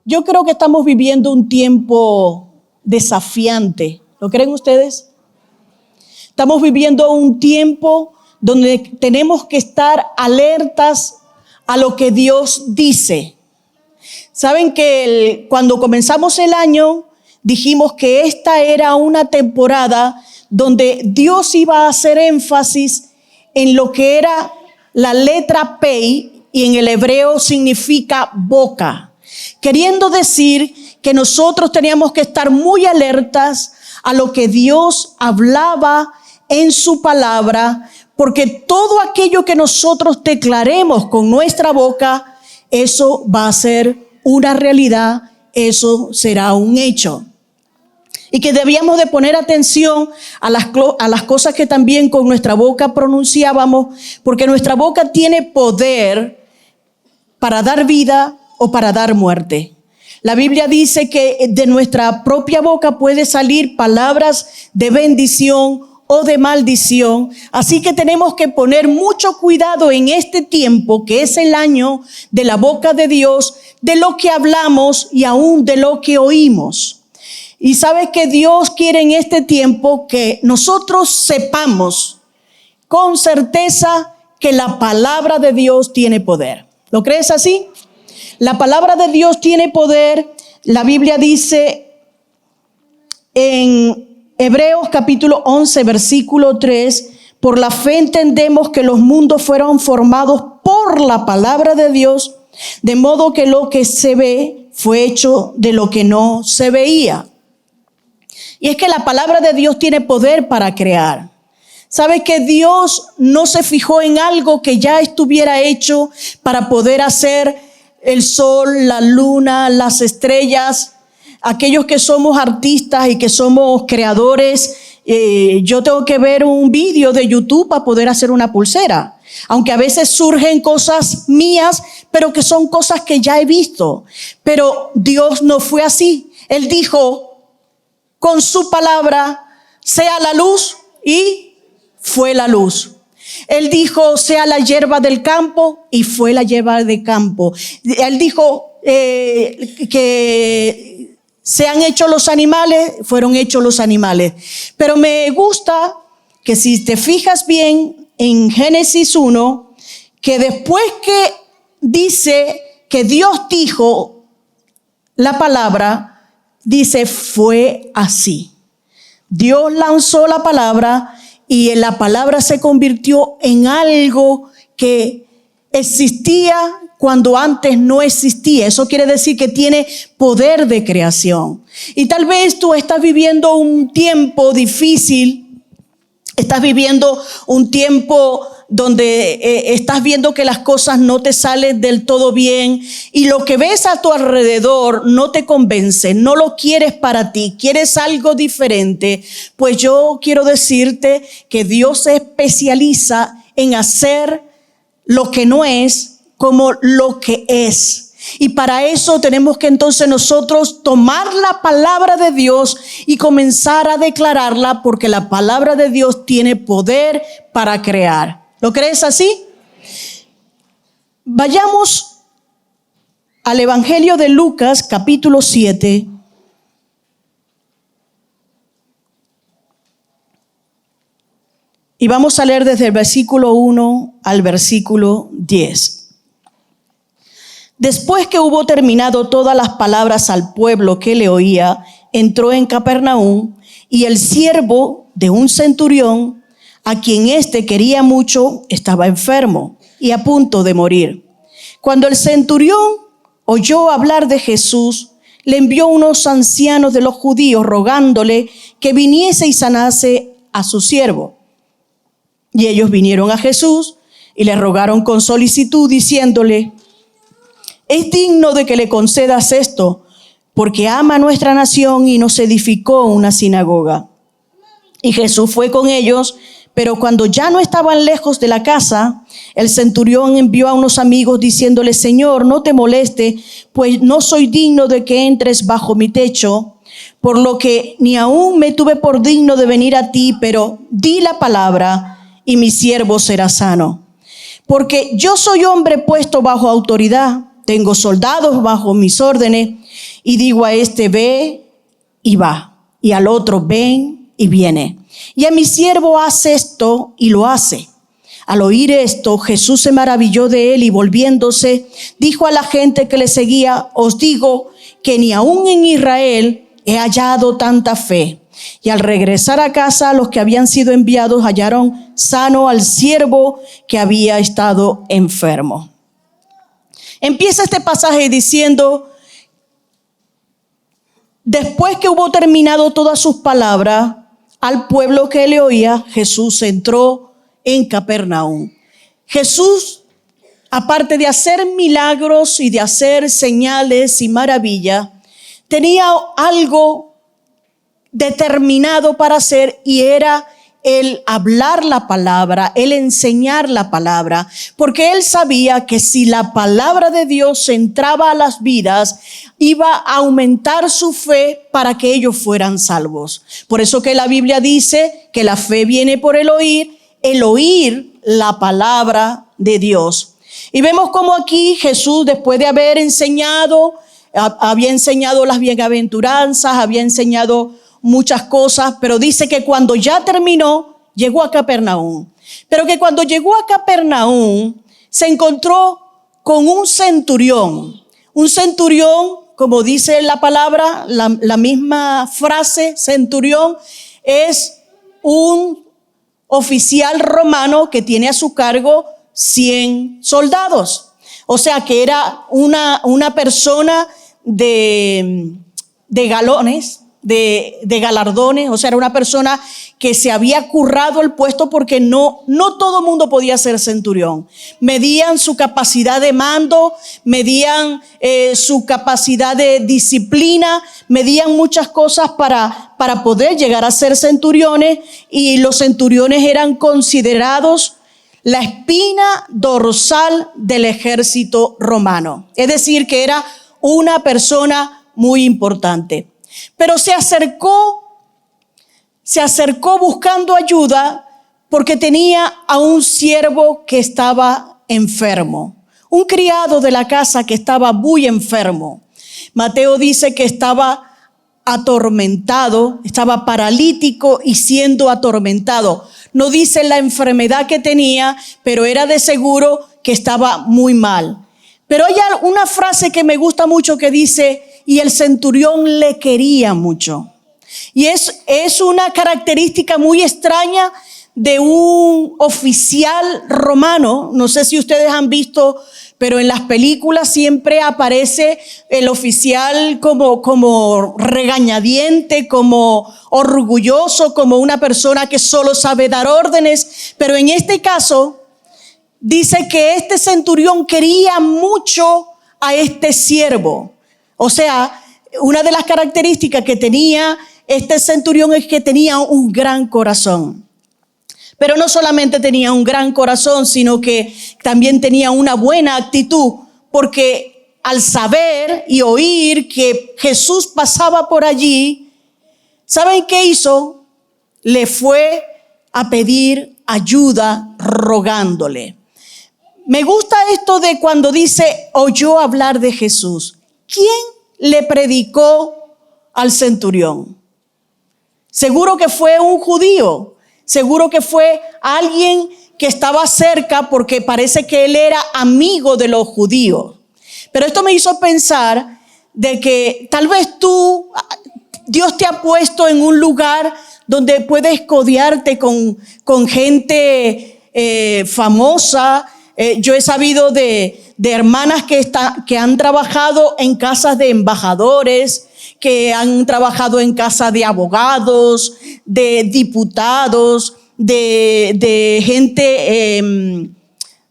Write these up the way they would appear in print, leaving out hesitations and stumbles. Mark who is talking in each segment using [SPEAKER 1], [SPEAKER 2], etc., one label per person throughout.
[SPEAKER 1] Yo creo que estamos viviendo un tiempo desafiante. ¿Lo creen ustedes? Estamos viviendo un tiempo donde tenemos que estar alertas a lo que Dios dice. Saben que cuando comenzamos el año dijimos que esta era una temporada donde Dios iba a hacer énfasis en lo que era la letra Pei, y en el hebreo significa boca, queriendo decir que nosotros teníamos que estar muy alertas a lo que Dios hablaba en su palabra, porque todo aquello que nosotros declaremos con nuestra boca, eso va a ser una realidad, eso será un hecho. Y que debíamos de poner atención a las cosas que también con nuestra boca pronunciábamos, porque nuestra boca tiene poder para dar vida o para dar muerte. La Biblia dice que de nuestra propia boca puede salir palabras de bendición o de maldición. Así que tenemos que poner mucho cuidado en este tiempo, que es el año de la boca de Dios, de lo que hablamos y aún de lo que oímos. Y sabes que Dios quiere en este tiempo que nosotros sepamos con certeza que la palabra de Dios tiene poder. ¿Lo crees así? La palabra de Dios tiene poder. La Biblia dice en Hebreos capítulo 11, versículo 3, por la fe entendemos que los mundos fueron formados por la palabra de Dios, de modo que lo que se ve fue hecho de lo que no se veía. Y es que la palabra de Dios tiene poder para crear. ¿Sabes que Dios no se fijó en algo que ya estuviera hecho para poder hacer el sol, la luna, las estrellas? Aquellos que somos artistas y que somos creadores, yo tengo que ver un vídeo de YouTube para poder hacer una pulsera. Aunque a veces surgen cosas mías, pero que son cosas que ya he visto. Pero Dios no fue así. Él dijo con su palabra, sea la luz, y fue la luz. Él dijo, sea la hierba del campo, y fue la hierba del campo. Él dijo que sean hechos los animales, fueron hechos los animales. Pero me gusta que si te fijas bien en Génesis 1, que después que dice que Dios dijo la palabra, dice, fue así. Dios lanzó la palabra y la palabra se convirtió en algo que existía cuando antes no existía. Eso quiere decir que tiene poder de creación. Y tal vez tú estás viviendo un tiempo difícil, estás viviendo un tiempo donde estás viendo que las cosas no te salen del todo bien y lo que ves a tu alrededor no te convence, no lo quieres para ti, quieres algo diferente. Pues yo quiero decirte que Dios se especializa en hacer lo que no es como lo que es. Y para eso tenemos que entonces nosotros tomar la palabra de Dios y comenzar a declararla, porque la palabra de Dios tiene poder para crear. ¿Lo crees así? Vayamos al Evangelio de Lucas, capítulo 7. Y vamos a leer desde el versículo 1 al versículo 10. Después que hubo terminado todas las palabras al pueblo que le oía, entró en Capernaum, y el siervo de un centurión, a quien éste quería mucho, estaba enfermo y a punto de morir. Cuando el centurión oyó hablar de Jesús, le envió unos ancianos de los judíos rogándole que viniese y sanase a su siervo. Y ellos vinieron a Jesús y le rogaron con solicitud, diciéndole, es digno de que le concedas esto, porque ama a nuestra nación y nos edificó una sinagoga. Y Jesús fue con ellos, pero cuando ya no estaban lejos de la casa, el centurión envió a unos amigos diciéndole, Señor, no te moleste, pues no soy digno de que entres bajo mi techo, por lo que ni aún me tuve por digno de venir a ti, pero di la palabra y mi siervo será sano. porque yo soy hombre puesto bajo autoridad, tengo soldados bajo mis órdenes, y digo a este ve y va, y al otro ven y viene. Y a mi siervo haz esto y lo hace. Al oír esto, Jesús se maravilló de él y volviéndose, dijo a la gente que le seguía, os digo que ni aún en Israel he hallado tanta fe. Y al regresar a casa, los que habían sido enviados hallaron sano al siervo que había estado enfermo. Empieza este pasaje diciendo, después que hubo terminado todas sus palabras al pueblo que le oía, Jesús entró en Capernaum. Jesús, aparte de hacer milagros y de hacer señales y maravillas, tenía algo determinado para hacer, y era el hablar la palabra, el enseñar la palabra, porque él sabía que si la palabra de Dios entraba a las vidas, iba a aumentar su fe para que ellos fueran salvos. Por eso que la Biblia dice que la fe viene por el oír la palabra de Dios. Y vemos como aquí Jesús, después de haber enseñado, había enseñado las bienaventuranzas, había enseñado muchas cosas, pero dice que cuando ya terminó, llegó a Capernaum. Pero que cuando llegó a Capernaum, se encontró con un centurión. Un centurión, como dice la palabra, la misma frase, centurión, es un oficial romano que tiene a su cargo 100 soldados. O sea que era una persona de galones, de galardones. O sea, era una persona que se había currado el puesto, porque no todo mundo podía ser centurión. Medían su capacidad de mando, medían su capacidad de disciplina, medían muchas cosas para poder llegar a ser centuriones, y los centuriones eran considerados la espina dorsal del ejército romano. Es decir, que era una persona muy importante. Pero se acercó buscando ayuda porque tenía a un siervo que estaba enfermo, un criado de la casa que estaba muy enfermo. Mateo dice que estaba atormentado, estaba paralítico y siendo atormentado. No dice la enfermedad que tenía, pero era de seguro que estaba muy mal. Pero hay una frase que me gusta mucho que dice, y el centurión le quería mucho. Y es una característica muy extraña de un oficial romano. No sé si ustedes han visto, pero en las películas siempre aparece el oficial como regañadiente, como orgulloso, como una persona que solo sabe dar órdenes. Pero en este caso dice que este centurión quería mucho a este siervo. O sea, una de las características que tenía este centurión es que tenía un gran corazón. Pero no solamente tenía un gran corazón, sino que también tenía una buena actitud, porque al saber y oír que Jesús pasaba por allí, ¿saben qué hizo? Le fue a pedir ayuda rogándole. Me gusta esto de cuando dice, oyó hablar de Jesús. ¿Quién le predicó al centurión? Seguro que fue un judío, seguro que fue alguien que estaba cerca, porque parece que él era amigo de los judíos. Pero esto me hizo pensar de que tal vez Dios te ha puesto en un lugar donde puedes codearte con gente famosa. Yo he sabido de hermanas que han trabajado en casas de embajadores, que han trabajado en casa de abogados, de diputados, de gente,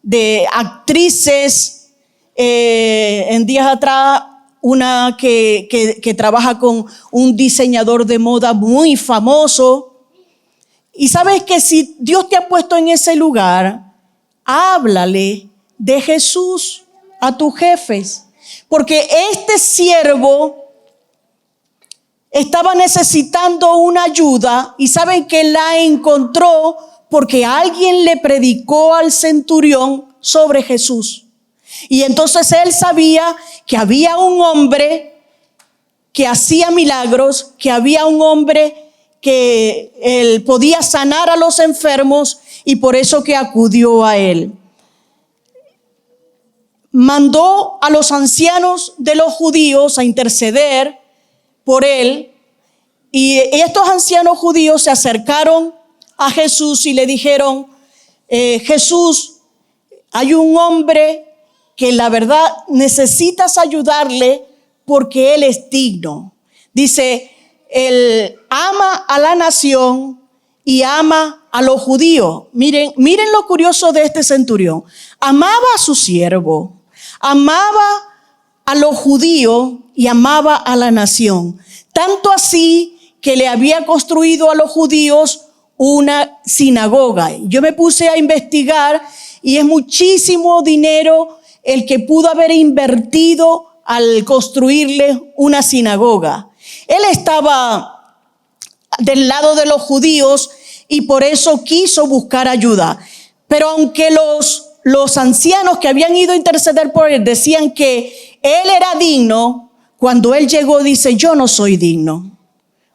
[SPEAKER 1] de actrices. En días atrás, una que trabaja con un diseñador de moda muy famoso. Y sabes que si Dios te ha puesto en ese lugar, háblale de Jesús a tus jefes, porque este siervo estaba necesitando una ayuda, y saben que la encontró porque alguien le predicó al centurión sobre Jesús. Y entonces él sabía que había un hombre que hacía milagros, que había un hombre que él podía sanar a los enfermos, y por eso que acudió a él. Mandó a los ancianos de los judíos a interceder por él, y estos ancianos judíos se acercaron a Jesús y le dijeron: Jesús, hay un hombre que la verdad necesitas ayudarle porque él es digno. Dice, él ama a la nación y ama a los judíos. Miren lo curioso de este centurión. Amaba a su siervo, amaba a los judíos y amaba a la nación. Tanto así que le había construido a los judíos una sinagoga. Yo me puse a investigar y es muchísimo dinero el que pudo haber invertido al construirle una sinagoga. Él estaba del lado de los judíos y por eso quiso buscar ayuda. Pero aunque los ancianos que habían ido a interceder por él decían que él era digno, cuando él llegó dice: yo no soy digno.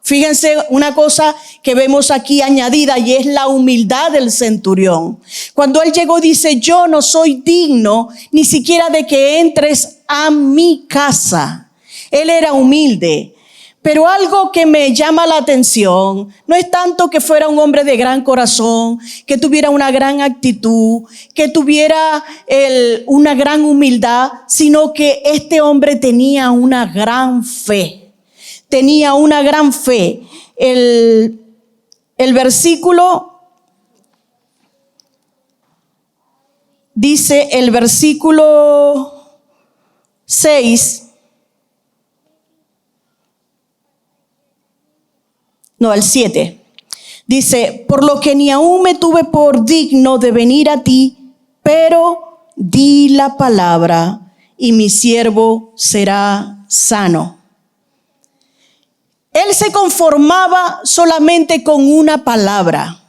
[SPEAKER 1] Fíjense una cosa que vemos aquí añadida, y es la humildad del centurión. Cuando él llegó dice: yo no soy digno ni siquiera de que entres a mi casa. Él era humilde. Pero algo que me llama la atención no es tanto que fuera un hombre de gran corazón, que tuviera una gran actitud, que tuviera una gran humildad, sino que este hombre tenía una gran fe. Tenía una gran fe. El versículo dice, el versículo 6, no, el 7, dice: por lo que ni aún me tuve por digno de venir a ti, pero di la palabra y mi siervo será sano. Él se conformaba solamente con una palabra.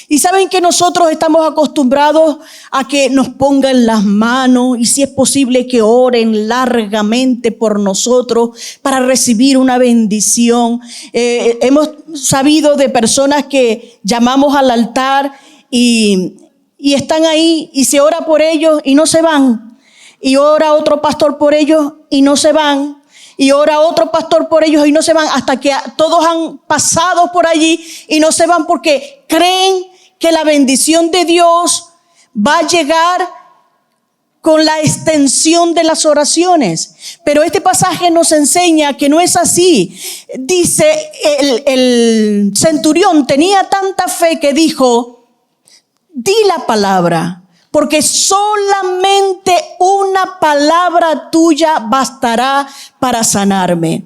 [SPEAKER 1] Y saben que nosotros estamos acostumbrados a que nos pongan las manos y si es posible que oren largamente por nosotros para recibir una bendición. Hemos sabido de personas que llamamos al altar y están ahí y se ora por ellos y no se van. Y ora otro pastor por ellos y no se van. Y ora otro pastor por ellos y no se van, hasta que todos han pasado por allí y no se van porque creen que la bendición de Dios va a llegar con la extensión de las oraciones. Pero este pasaje nos enseña que no es así. Dice, el centurión tenía tanta fe que dijo: di la palabra, porque solamente una palabra tuya bastará para sanarme.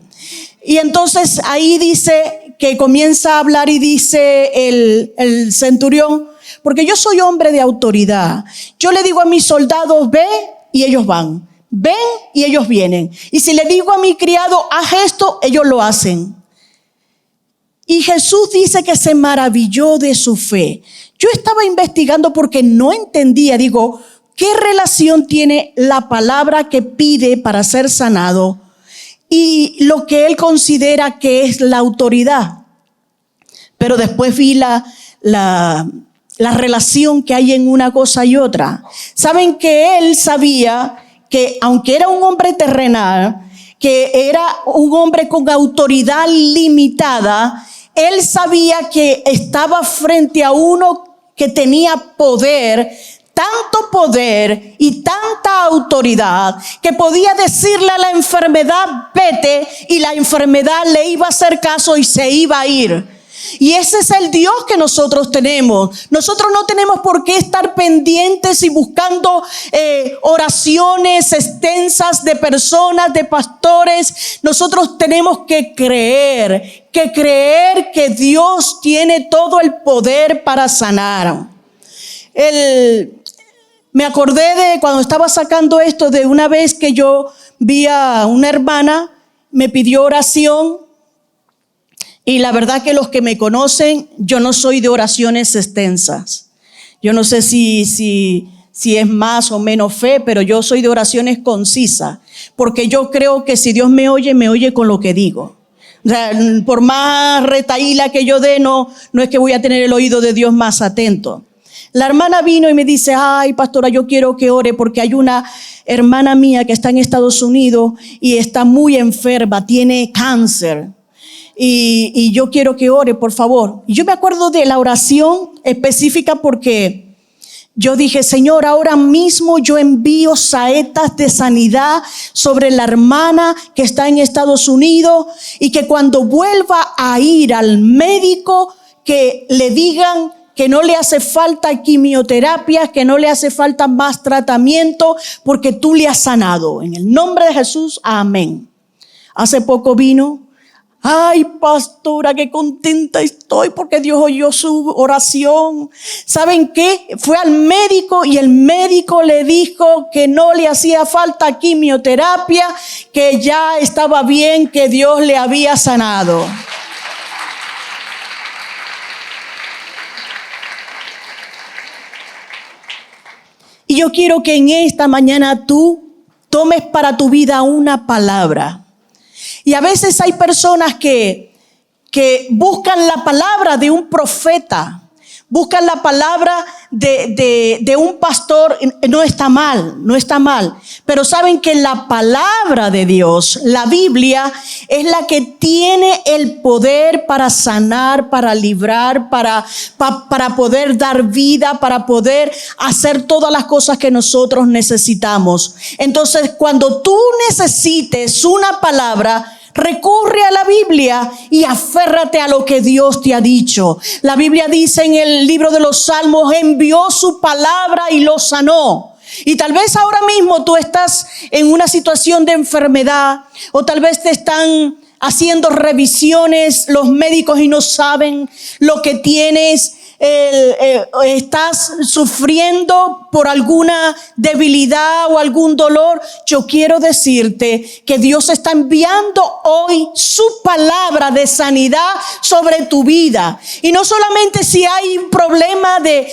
[SPEAKER 1] Y entonces ahí dice que comienza a hablar y dice el centurión: porque yo soy hombre de autoridad. Yo le digo a mis soldados: ve, y ellos van. Ven, y ellos vienen. Y si le digo a mi criado: haz esto, ellos lo hacen. Y Jesús dice que se maravilló de su fe. Yo estaba investigando porque no entendía, digo, ¿qué relación tiene la palabra que pide para ser sanado y lo que él considera que es la autoridad? Pero después vi la relación que hay en una cosa y otra. Saben que él sabía que aunque era un hombre terrenal, que era un hombre con autoridad limitada, él sabía que estaba frente a uno que tenía poder, tanto poder y tanta autoridad, que podía decirle a la enfermedad: vete, y la enfermedad le iba a hacer caso y se iba a ir. Y ese es el Dios que nosotros tenemos. Nosotros no tenemos por qué estar pendientes y buscando oraciones extensas de personas, de pastores. Nosotros tenemos que creer que Dios tiene todo el poder para sanar. Me acordé de cuando estaba sacando esto, de una vez que yo vi a una hermana, me pidió oración. Y la verdad que los que me conocen, yo no soy de oraciones extensas. Yo no sé si si es más o menos fe, pero yo soy de oraciones concisas, porque yo creo que si Dios me oye con lo que digo. O sea, por más retaíla que yo dé, no es que voy a tener el oído de Dios más atento. La hermana vino y me dice, ay, pastora, yo quiero que ore porque hay una hermana mía que está en Estados Unidos y está muy enferma, tiene cáncer. Y yo quiero que ore, por favor. Y yo me acuerdo de la oración específica porque yo dije, Señor, ahora mismo yo envío saetas de sanidad sobre la hermana que está en Estados Unidos y que cuando vuelva a ir al médico, que le digan que no le hace falta quimioterapia, que no le hace falta más tratamiento, porque tú le has sanado. En el nombre de Jesús, amén. Hace poco vino. Ay, pastora, qué contenta estoy porque Dios oyó su oración. ¿Saben qué? Fue al médico y el médico le dijo que no le hacía falta quimioterapia, que ya estaba bien, que Dios le había sanado. Y yo quiero que en esta mañana tú tomes para tu vida una palabra. Y a veces hay personas que buscan la palabra de un profeta, buscan la palabra de un pastor. No está mal. Pero saben que la palabra de Dios, la Biblia, es la que tiene el poder para sanar, para librar, para poder dar vida, para poder hacer todas las cosas que nosotros necesitamos. Entonces, cuando tú necesites una palabra, recurre a la Biblia y aférrate a lo que Dios te ha dicho. La Biblia dice en el libro de los Salmos, envió su palabra y lo sanó. Y tal vez ahora mismo tú estás en una situación de enfermedad, o tal vez te están haciendo revisiones los médicos y no saben lo que tienes. Estás sufriendo por alguna debilidad o algún dolor. Yo quiero decirte que Dios está enviando hoy su palabra de sanidad sobre tu vida. Y no solamente si hay un problema de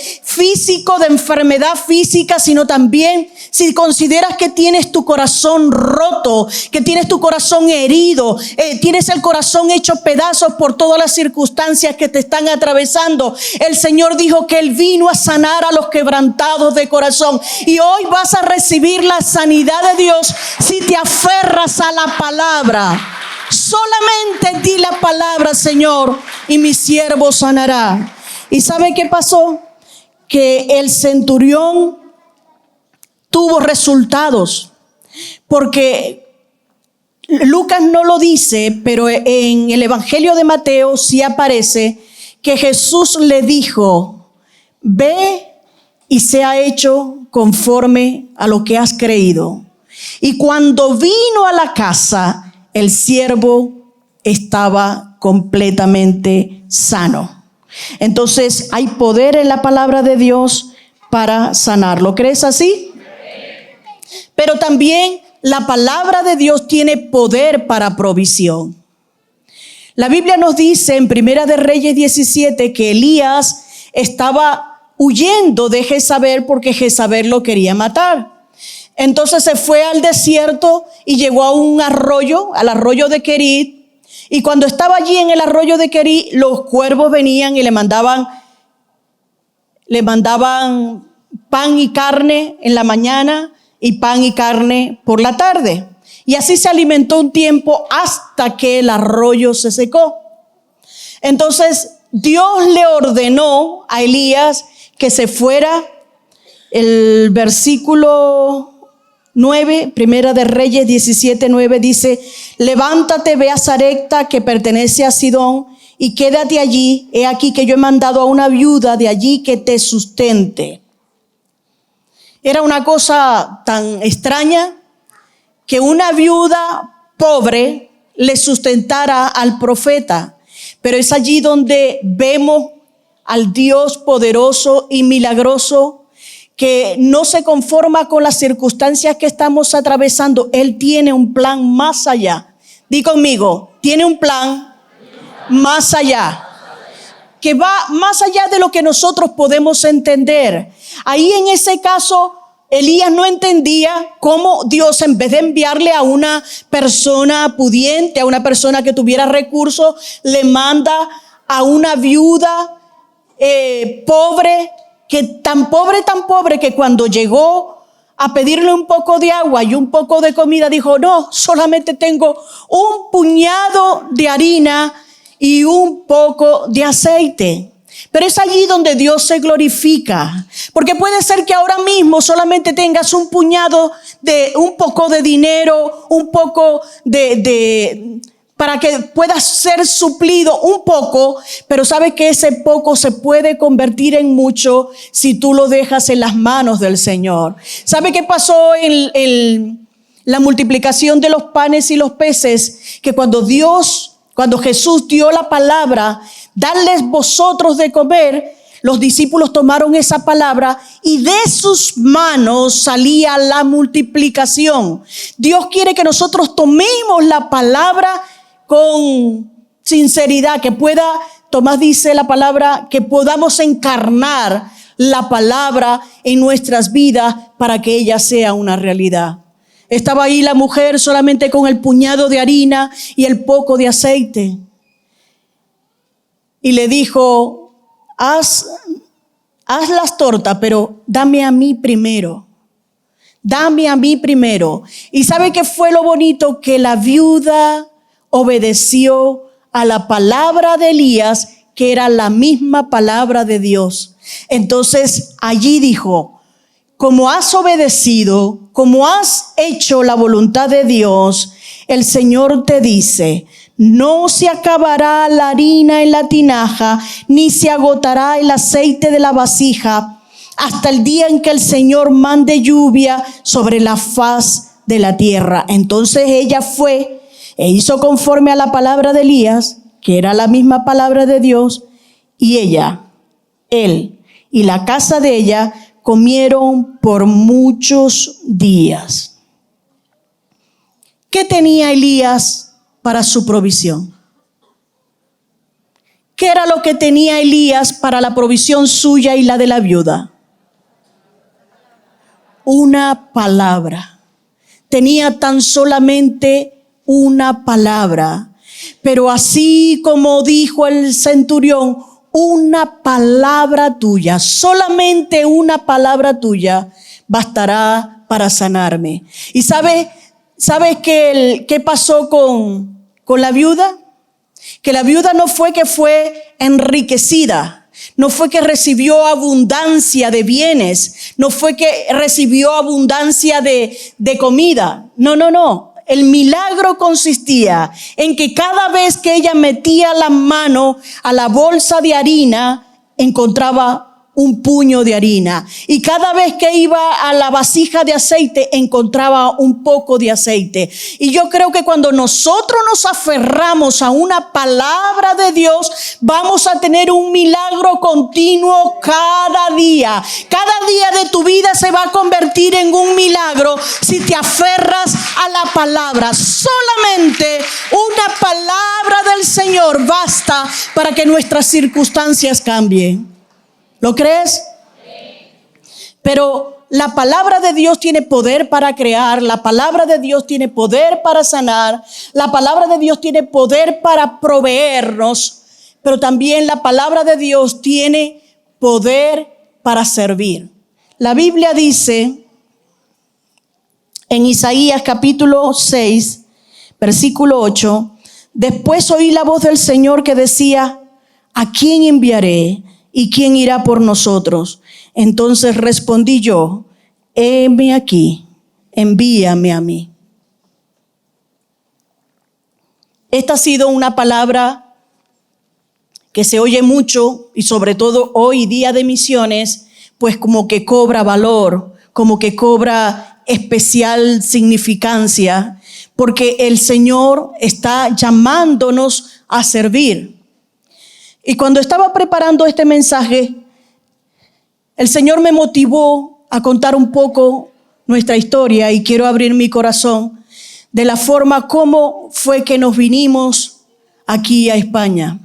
[SPEAKER 1] enfermedad física, sino también si consideras que tienes tu corazón roto, que tienes tu corazón herido, tienes el corazón hecho pedazos por todas las circunstancias que te están atravesando. El Señor dijo que Él vino a sanar a los quebrantados de corazón. Y hoy vas a recibir la sanidad de Dios si te aferras a la palabra. Solamente di la palabra, Señor, y mi siervo sanará. ¿Y sabe qué pasó? Que el centurión tuvo resultados. Porque Lucas no lo dice, pero en el Evangelio de Mateo sí aparece que Jesús le dijo, ve y sea hecho conforme a lo que has creído. Y cuando vino a la casa, el siervo estaba completamente sano. Entonces hay poder en la palabra de Dios para sanar. ¿Lo crees así? Pero también la palabra de Dios tiene poder para provisión. La Biblia nos dice en Primera de Reyes 17 que Elías estaba huyendo de Jezabel porque Jezabel lo quería matar. Entonces se fue al desierto y llegó a un arroyo, al arroyo de Querit. Y cuando estaba allí en el arroyo de Querit, los cuervos venían y le mandaban pan y carne en la mañana y pan y carne por la tarde. Y así se alimentó un tiempo hasta que el arroyo se secó. Entonces Dios le ordenó a Elías que se fuera. El versículo 9, Primera de Reyes 17:9 dice, levántate, ve a Sarepta, que pertenece a Sidón, y quédate allí. He aquí que yo he mandado a una viuda de allí que te sustente. Era una cosa tan extraña que una viuda pobre le sustentara al profeta. Pero es allí donde vemos al Dios poderoso y milagroso, que no se conforma con las circunstancias que estamos atravesando. Él tiene un plan más allá. Di conmigo, tiene un plan más allá. que va más allá de lo que nosotros podemos entender. Ahí en ese caso, Elías no entendía cómo Dios, en vez de enviarle a una persona pudiente, a una persona que tuviera recursos, le manda a una viuda pobre, tan pobre que cuando llegó a pedirle un poco de agua y un poco de comida, dijo: no, solamente tengo un puñado de harina y un poco de aceite. Pero es allí donde Dios se glorifica, porque puede ser que ahora mismo solamente tengas un poco de dinero, un poco para que puedas ser suplido un poco, pero sabes que ese poco se puede convertir en mucho si tú lo dejas en las manos del Señor. ¿Sabe qué pasó en la multiplicación de los panes y los peces? Que cuando Jesús dio la palabra, darles vosotros de comer, los discípulos tomaron esa palabra y de sus manos salía la multiplicación. Dios quiere que nosotros tomemos la palabra con sinceridad, que Tomás dice la palabra, que podamos encarnar la palabra en nuestras vidas para que ella sea una realidad. Estaba ahí la mujer solamente con el puñado de harina y el poco de aceite. Y le dijo: haz las tortas, pero dame a mí primero. Dame a mí primero. ¿Y sabe qué fue lo bonito? Que la viuda obedeció a la palabra de Elías, que era la misma palabra de Dios. Entonces allí dijo: como has obedecido, como has hecho la voluntad de Dios, el Señor te dice: no se acabará la harina en la tinaja, ni se agotará el aceite de la vasija, hasta el día en que el Señor mande lluvia sobre la faz de la tierra. Entonces ella fue e hizo conforme a la palabra de Elías, que era la misma palabra de Dios, y él y la casa de ella comieron por muchos días. ¿Qué tenía Elías para su provisión? ¿Qué era lo que tenía Elías para la provisión suya y la de la viuda? Una palabra. Tenía tan solamente una palabra. Pero así como dijo el centurión: una palabra tuya, solamente una palabra tuya bastará para sanarme. ¿Y sabes qué pasó con la viuda? Que la viuda no fue que fue enriquecida, no fue que recibió abundancia de bienes, no fue que recibió abundancia de comida. No. El milagro consistía en que cada vez que ella metía la mano a la bolsa de harina, encontraba un puño de harina. Y cada vez que iba a la vasija de aceite, encontraba un poco de aceite. Y yo creo que cuando nosotros nos aferramos a una palabra de Dios, vamos a tener un milagro continuo cada día. Cada día de tu vida se va a convertir en un milagro si te aferras a la palabra. Solamente una palabra del Señor basta para que nuestras circunstancias cambien. ¿Lo crees? Pero la palabra de Dios tiene poder para crear, la palabra de Dios tiene poder para sanar, la palabra de Dios tiene poder para proveernos, pero también la palabra de Dios tiene poder para servir. La Biblia dice en Isaías capítulo 6, versículo 8: después oí la voz del Señor que decía: ¿a quién enviaré? ¿Y quién irá por nosotros? Entonces respondí yo: heme aquí, envíame a mí. Esta ha sido una palabra que se oye mucho, y sobre todo hoy día de misiones, pues como que cobra valor, como que cobra especial significancia, porque el Señor está llamándonos a servir. Y cuando estaba preparando este mensaje, el Señor me motivó a contar un poco nuestra historia, y quiero abrir mi corazón de la forma como fue que nos vinimos aquí a España.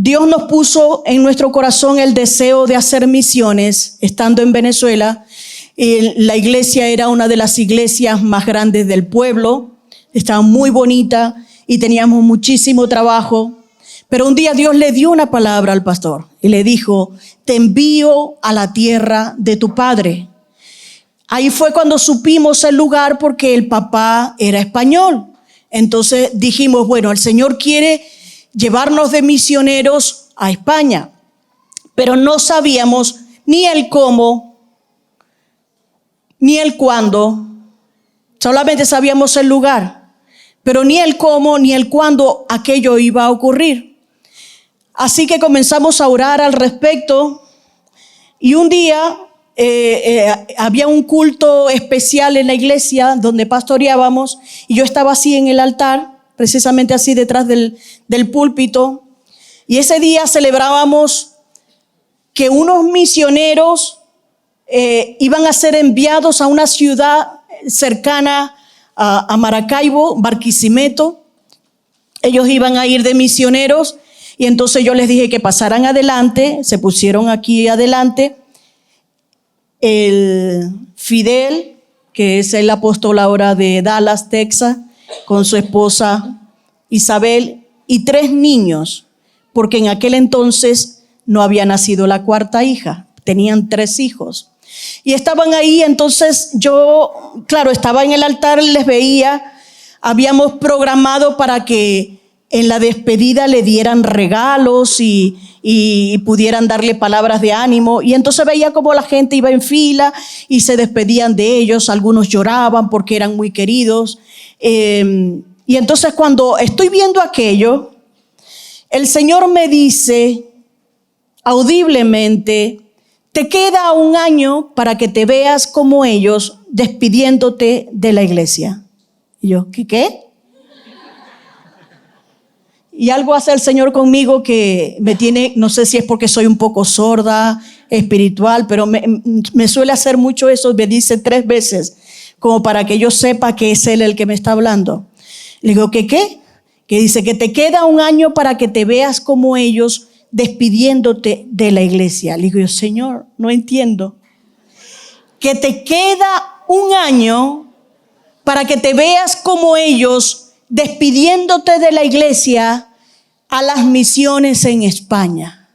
[SPEAKER 1] Dios nos puso en nuestro corazón el deseo de hacer misiones estando en Venezuela. La iglesia era una de las iglesias más grandes del pueblo, estaba muy bonita y teníamos muchísimo trabajo. Pero un día Dios le dio una palabra al pastor y le dijo: te envío a la tierra de tu padre. Ahí fue cuando supimos el lugar, porque el papá era español. Entonces dijimos, bueno, el Señor quiere llevarnos de misioneros a España, pero no sabíamos ni el cómo, ni el cuándo. Solamente sabíamos el lugar, pero ni el cómo, ni el cuándo aquello iba a ocurrir. Así que comenzamos a orar al respecto, y un día había un culto especial en la iglesia donde pastoreábamos, y yo estaba así en el altar, precisamente así detrás del púlpito, y ese día celebrábamos que unos misioneros iban a ser enviados a una ciudad cercana a Maracaibo, Barquisimeto. Ellos iban a ir de misioneros, y entonces yo les dije que pasaran adelante. Se pusieron aquí adelante. El Fidel, que es el apóstol ahora de Dallas, Texas, con su esposa Isabel y 3 niños, porque en aquel entonces no había nacido la 4ª hija, tenían 3 hijos. Y estaban ahí. Entonces yo, claro, estaba en el altar, les veía. Habíamos programado para que en la despedida le dieran regalos y pudieran darle palabras de ánimo. Y entonces veía cómo la gente iba en fila y se despedían de ellos. Algunos lloraban porque eran muy queridos. Y entonces cuando estoy viendo aquello, el Señor me dice audiblemente: te queda 1 año para que te veas como ellos despidiéndote de la iglesia. Y yo, ¿qué? Y algo hace el Señor conmigo que me tiene, no sé si es porque soy un poco sorda, espiritual, pero me suele hacer mucho eso. Me dice 3 veces, como para que yo sepa que es Él el que me está hablando. Le digo, ¿qué? Que dice que te queda 1 año para que te veas como ellos despidiéndote de la iglesia. Le digo, Señor, no entiendo. Que te queda 1 año para que te veas como ellos despidiéndote de la iglesia a las misiones en España.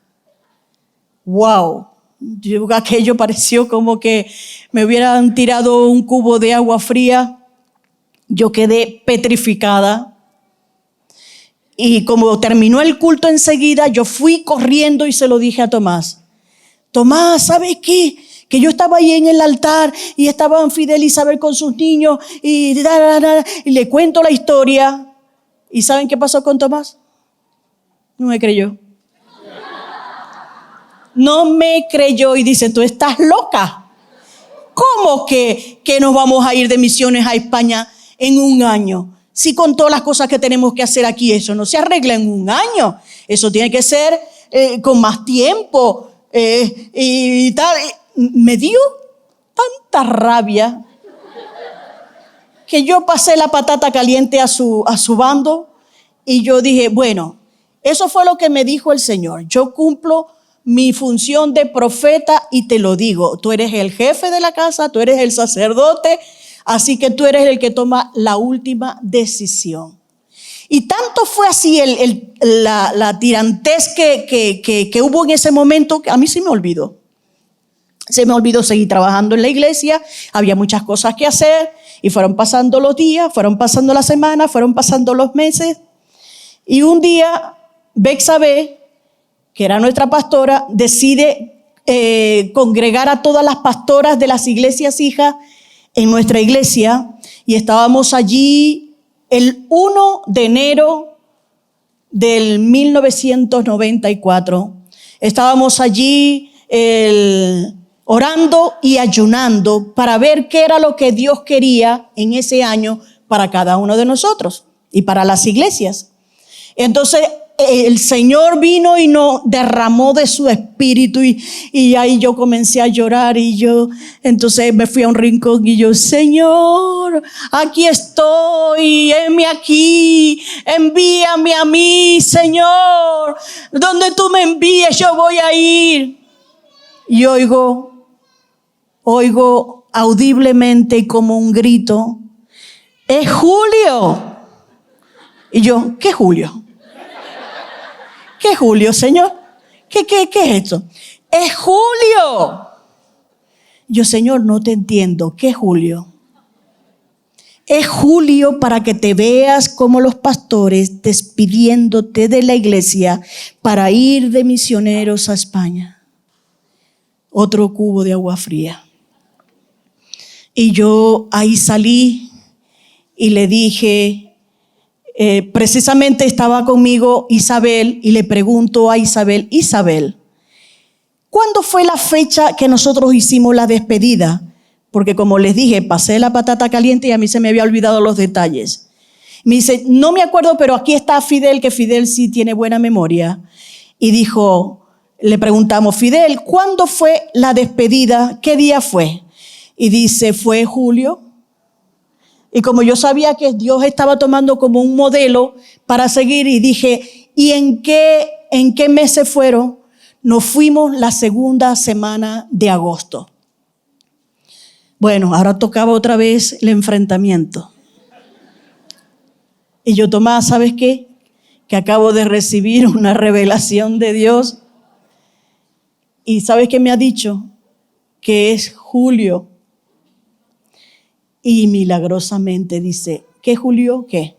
[SPEAKER 1] Wow. Aquello pareció como que me hubieran tirado un cubo de agua fría. Yo quedé petrificada. Y como terminó el culto enseguida, yo fui corriendo y se lo dije a Tomás. Tomás, ¿sabes qué? Que yo estaba ahí en el altar y estaban Fidel y Isabel con sus niños y le cuento la historia. ¿Y saben qué pasó con Tomás? No me creyó. No me creyó y dice, ¿tú estás loca? ¿Cómo que nos vamos a ir de misiones a España en 1 año? Si con todas las cosas que tenemos que hacer aquí, eso no se arregla en 1 año. Eso tiene que ser con más tiempo y tal. Me dio tanta rabia que yo pasé la patata caliente a su bando, y yo dije, bueno, eso fue lo que me dijo el Señor. Yo cumplo mi función de profeta y te lo digo. Tú eres el jefe de la casa, tú eres el sacerdote, así que tú eres el que toma la última decisión. Y tanto fue así la tirantez que hubo en ese momento, que a mí se me olvidó. Se me olvidó seguir trabajando en la iglesia. Había muchas cosas que hacer y fueron pasando los días, fueron pasando las semanas, fueron pasando los meses. Y un día Bexabé, que era nuestra pastora, decide congregar a todas las pastoras de las iglesias hijas en nuestra iglesia, y estábamos allí el 1 de enero del 1994. Estábamos allí orando y ayunando para ver qué era lo que Dios quería en ese año para cada uno de nosotros y para las iglesias. Entonces el Señor vino y nos derramó de su espíritu y ahí yo comencé a llorar y yo entonces me fui a un rincón y yo, Señor, aquí estoy, heme aquí, envíame a mí, Señor, donde tú me envíes yo voy a ir. Y oigo audiblemente como un grito, ¡es Julio! Y yo, ¿qué Julio? ¿Qué Julio, Señor? ¿Qué es esto? ¡Es Julio! Yo, Señor, no te entiendo. ¿Qué Julio? Es Julio para que te veas como los pastores despidiéndote de la iglesia para ir de misioneros a España. Otro cubo de agua fría. Y yo ahí salí y le dije, precisamente estaba conmigo Isabel y le pregunto a Isabel, ¿cuándo fue la fecha que nosotros hicimos la despedida? Porque como les dije, pasé la patata caliente y a mí se me había olvidado los detalles. Me dice, no me acuerdo, pero aquí está Fidel, que Fidel sí tiene buena memoria. Y dijo, le preguntamos, Fidel, ¿cuándo fue la despedida? ¿Qué día fue? Y dice, fue julio. Y como yo sabía que Dios estaba tomando como un modelo para seguir, y dije, ¿y en qué meses fueron? Nos fuimos la segunda semana de agosto. Bueno, ahora tocaba otra vez el enfrentamiento. Y yo, Tomás, ¿sabes qué? Que acabo de recibir una revelación de Dios. ¿Y sabes qué me ha dicho? Que es julio. Y milagrosamente dice, ¿qué Julio? ¿Qué?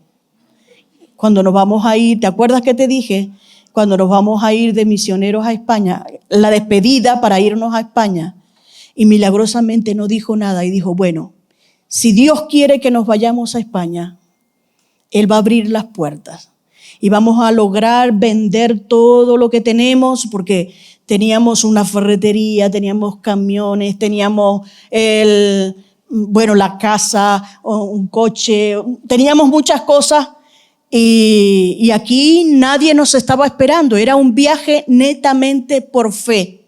[SPEAKER 1] Cuando nos vamos a ir, ¿te acuerdas que te dije? Cuando nos vamos a ir de misioneros a España, la despedida para irnos a España. Y milagrosamente no dijo nada y dijo, bueno, si Dios quiere que nos vayamos a España, Él va a abrir las puertas. Y vamos a lograr vender todo lo que tenemos porque teníamos una ferretería, teníamos camiones, teníamos la casa, un coche, teníamos muchas cosas y aquí nadie nos estaba esperando. Era un viaje netamente por fe.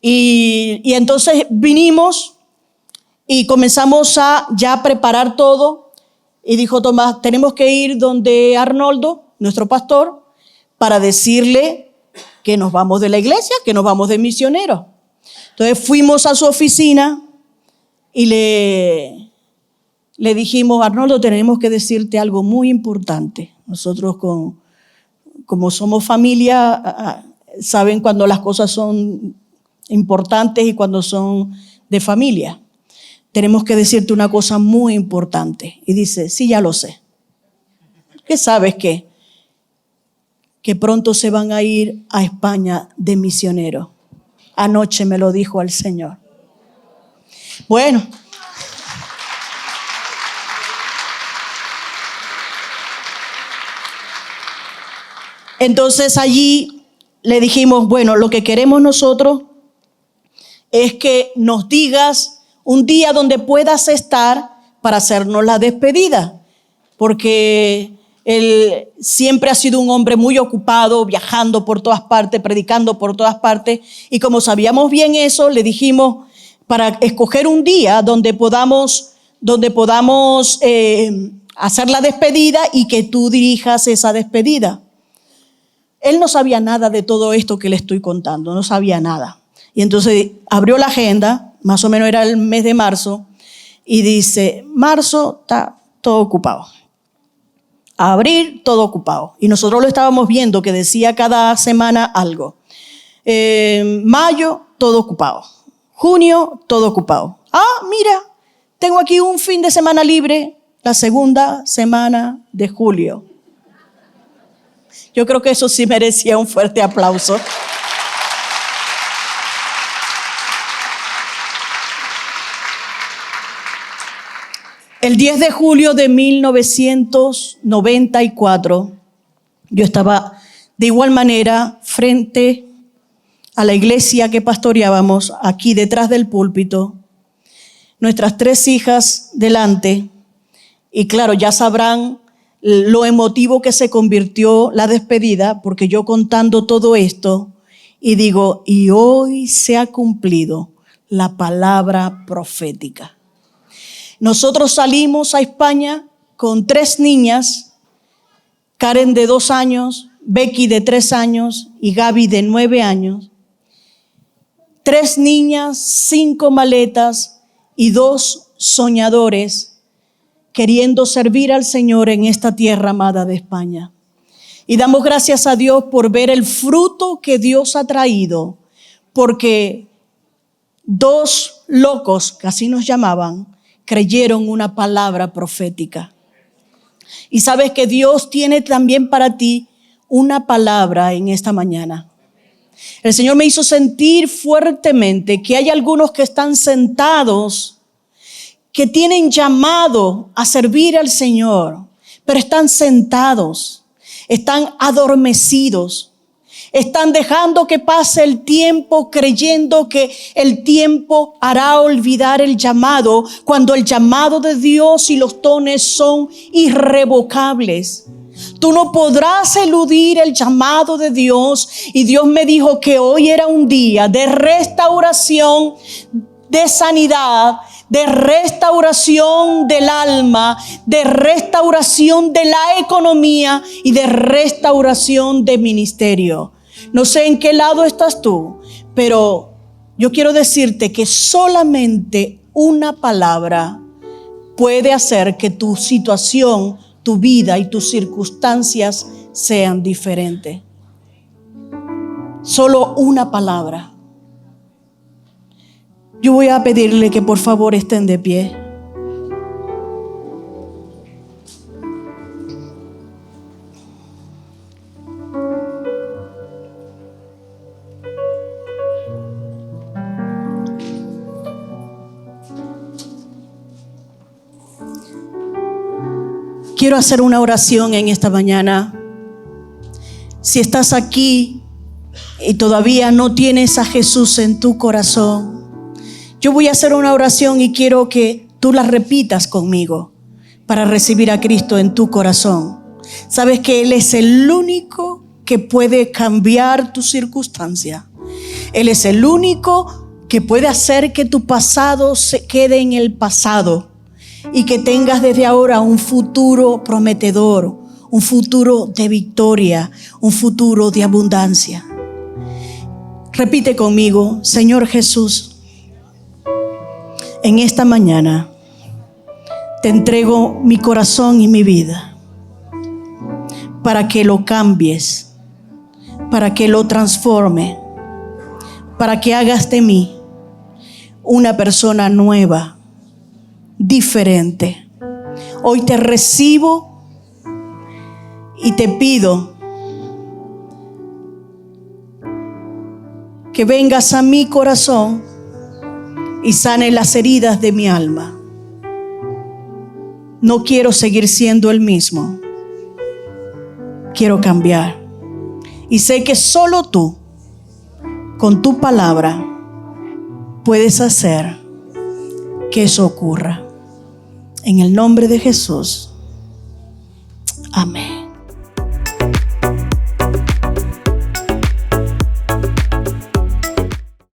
[SPEAKER 1] Y entonces vinimos y comenzamos a ya preparar todo. Y dijo Tomás, tenemos que ir donde Arnoldo, nuestro pastor, para decirle que nos vamos de la iglesia, que nos vamos de misioneros. Entonces fuimos a su oficina y le dijimos, Arnoldo, tenemos que decirte algo muy importante. Nosotros como somos familia, saben cuando las cosas son importantes y cuando son de familia. Tenemos que decirte una cosa muy importante. Y dice, sí, ya lo sé. ¿Qué sabes qué? Que pronto se van a ir a España de misioneros. Anoche me lo dijo el Señor. Bueno. Entonces allí le dijimos, bueno, lo que queremos nosotros es que nos digas un día donde puedas estar para hacernos la despedida, porque él siempre ha sido un hombre muy ocupado, viajando por todas partes, predicando por todas partes, y como sabíamos bien eso, le dijimos para escoger un día donde podamos hacer la despedida y que tú dirijas esa despedida. Él no sabía nada de todo esto que le estoy contando, no sabía nada. Y entonces abrió la agenda, más o menos era el mes de marzo, y dice, marzo está todo ocupado. Abril, todo ocupado. Y nosotros lo estábamos viendo, que decía cada semana algo. Mayo, todo ocupado. Junio, todo ocupado. Ah, mira, tengo aquí un fin de semana libre, la segunda semana de julio. Yo creo que eso sí merecía un fuerte aplauso. El 10 de julio de 1994, yo estaba de igual manera frente a la iglesia que pastoreábamos, aquí detrás del púlpito, nuestras 3 hijas delante, y claro, ya sabrán lo emotivo que se convirtió la despedida, porque yo contando todo esto y digo, y hoy se ha cumplido la palabra profética. Nosotros salimos a España con 3 niñas, Karen de 2 años, Becky de 3 años y Gaby de 9 años. 3 niñas, 5 maletas y 2 soñadores queriendo servir al Señor en esta tierra amada de España. Y damos gracias a Dios por ver el fruto que Dios ha traído, porque 2 locos, que así nos llamaban, creyeron una palabra profética. Y sabes que Dios tiene también para ti una palabra en esta mañana. El Señor me hizo sentir fuertemente que hay algunos que están sentados, que tienen llamado a servir al Señor, pero están sentados, están adormecidos, están dejando que pase el tiempo creyendo que el tiempo hará olvidar el llamado, cuando el llamado de Dios y los dones son irrevocables. Tú no podrás eludir el llamado de Dios, y Dios me dijo que hoy era un día de restauración, de sanidad, de restauración del alma, de restauración de la economía y de restauración de ministerio. No sé en qué lado estás tú, pero yo quiero decirte que solamente una palabra puede hacer que tu situación, tu vida y tus circunstancias sean diferentes. Solo una palabra. Yo voy a pedirle que por favor estén de pie. Quiero hacer una oración en esta mañana. Si estás aquí y todavía no tienes a Jesús en tu corazón, yo voy a hacer una oración y quiero que tú la repitas conmigo para recibir a Cristo en tu corazón. Sabes que Él es el único que puede cambiar tu circunstancia. Él es el único que puede hacer que tu pasado se quede en el pasado y que tengas desde ahora un futuro prometedor, un futuro de victoria, un futuro de abundancia. Repite conmigo: Señor Jesús, en esta mañana te entrego mi corazón y mi vida para que lo cambies, para que lo transforme, para que hagas de mí una persona nueva, diferente. Hoy te recibo y te pido que vengas a mi corazón y sane las heridas de mi alma. No quiero seguir siendo el mismo. Quiero cambiar. Y sé que solo tú, con tu palabra, puedes hacer que eso ocurra. En el nombre de Jesús. Amén.